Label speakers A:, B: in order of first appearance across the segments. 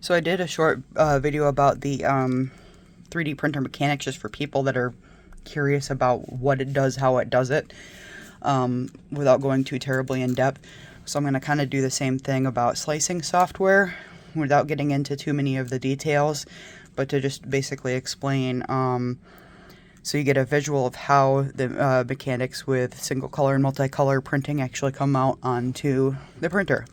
A: So I did a short video about the 3D printer mechanics just for people that are curious about what it does, how it does it, without going too terribly in depth. So I'm going to kind of do the same thing about slicing software without getting into too many of the details, but to just basically explain so you get a visual of how the mechanics with single color and multicolor printing actually come out onto the printer.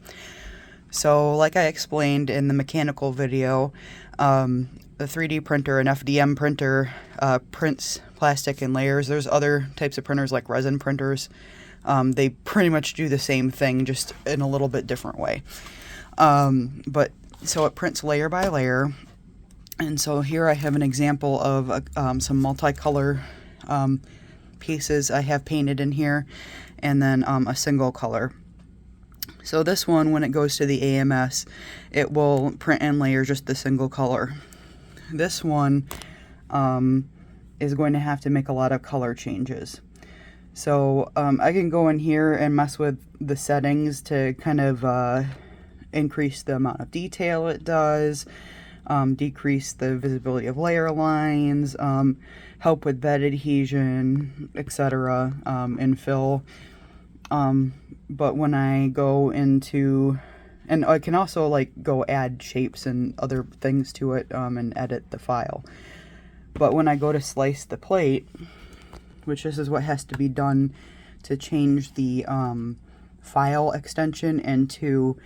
A: So like I explained in the mechanical video, the 3D printer, an FDM printer, prints plastic in layers. There's other types of printers like resin printers. They pretty much do the same thing, just in a little bit different way. But so it prints layer by layer. And so here I have an example of some multicolor pieces I have painted in here, and then a single color. So this one, when it goes to the AMS, it will print in layers just the single color. This one is going to have to make a lot of color changes. So I can go in here and mess with the settings to kind of increase the amount of detail it does, decrease the visibility of layer lines, help with bed adhesion, etc., infill. But when I go into, and I can also like go add shapes and other things to it and edit the file. But when I go to slice the plate, which this is what has to be done to change the file extension into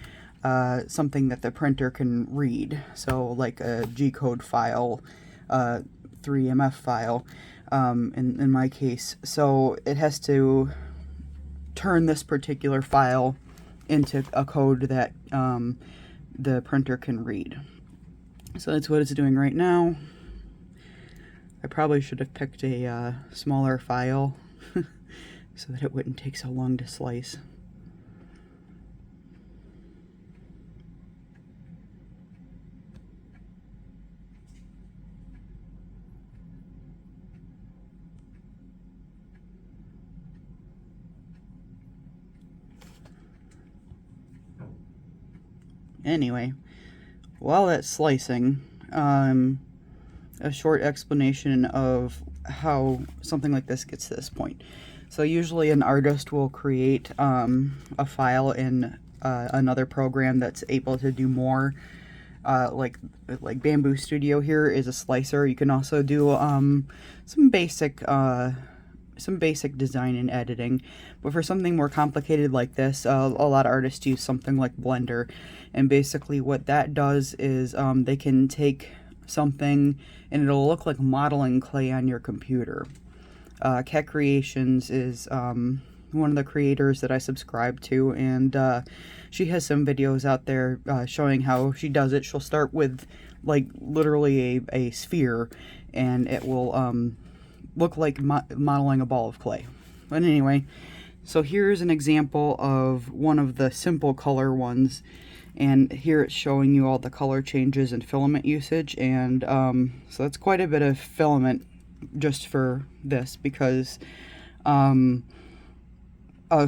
A: something that the printer can read. So like a G-code file, 3MF file in my case. So it has to turn this particular file into a code that the printer can read. So that's what it's doing right now. I probably should have picked a smaller file so that it wouldn't take so long to slice. Anyway, while that's slicing, a short explanation of how something like this gets to this point. So usually an artist will create a file in another program that's able to do more. Like Bamboo Studio here is a slicer. You can also do some basic design and editing, but for something more complicated like this, a lot of artists use something like Blender, and basically what that does is they can take something and it'll look like modeling clay on your computer. Cat Creations is one of the creators that I subscribe to, and she has some videos out there showing how she does it. She'll start with like literally a sphere, and it will look like modeling a ball of clay. But anyway, so here's an example of one of the simple color ones, and here it's showing you all the color changes and filament usage, and so that's quite a bit of filament just for this, because a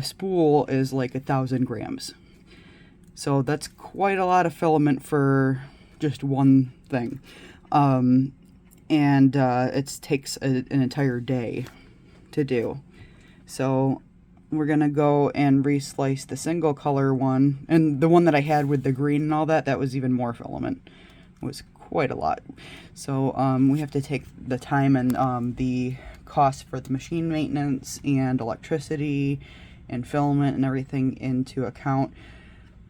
A: spool is like 1,000 grams. So that's quite a lot of filament for just one thing. And it takes an entire day to do. So we're gonna go and reslice the single color one, and the one that I had with the green and all that, that was even more filament. It was quite a lot. So we have to take the time and the cost for the machine maintenance and electricity and filament and everything into account.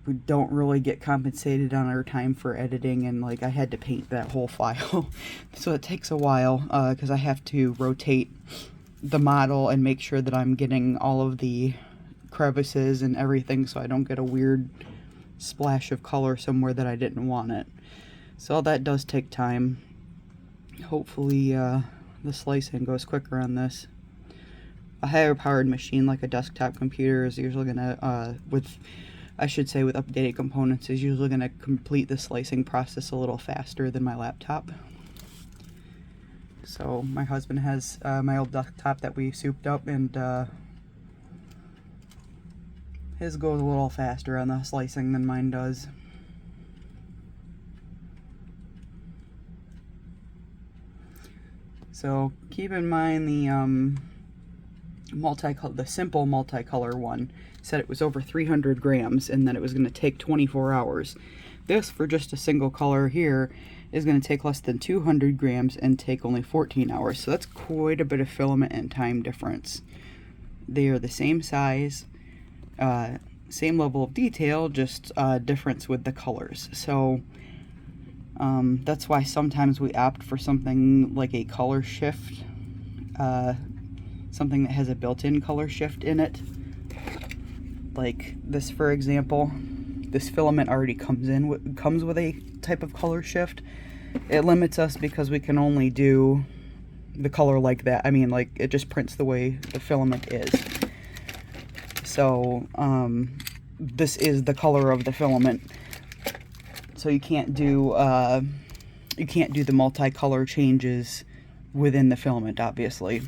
A: We don't really get compensated on our time for editing, and like I had to paint that whole file. So it takes a while because I have to rotate the model and make sure that I'm getting all of the crevices and everything so I don't get a weird splash of color somewhere that I didn't want it. So all that does take time. Hopefully the slicing goes quicker on this. A higher powered machine like a desktop computer is usually gonna with updated components, is usually going to complete the slicing process a little faster than my laptop. So my husband has my old desktop that we souped up, and his goes a little faster on the slicing than mine does. So keep in mind the the simple multicolor one said it was over 300 grams and that it was going to take 24 hours. This, for just a single color here, is going to take less than 200 grams and take only 14 hours. So that's quite a bit of filament and time difference. They are the same size, same level of detail, just difference with the colors. So that's why sometimes we opt for something like a color shift, something that has a built-in color shift in it. Like this, for example, this filament already comes with a type of color shift. It limits us because we can only do the color like that. I mean, like, it just prints the way the filament is. So this is the color of the filament. So you can't do the multicolor changes within the filament, obviously.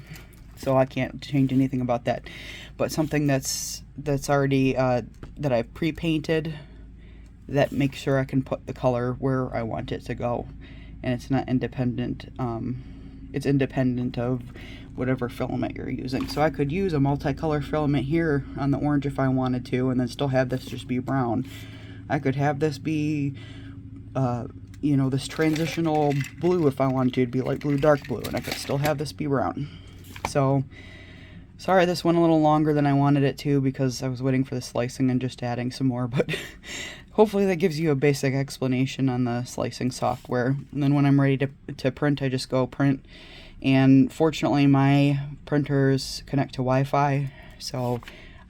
A: So I can't change anything about that. But something that's already that I've pre-painted, that makes sure I can put the color where I want it to go, and it's not independent. It's independent of whatever filament you're using. So I could use a multicolor filament here on the orange if I wanted to, and then still have this just be brown. I could have this be, you know, this transitional blue if I wanted to. It'd be light blue, dark blue, and I could still have this be brown. So, sorry this went a little longer than I wanted it to because I was waiting for the slicing and just adding some more, but hopefully that gives you a basic explanation on the slicing software. And then when I'm ready to print, I just go print. And fortunately, my printers connect to Wi-Fi, so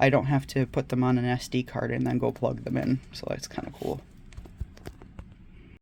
A: I don't have to put them on an SD card and then go plug them in. So that's kind of cool.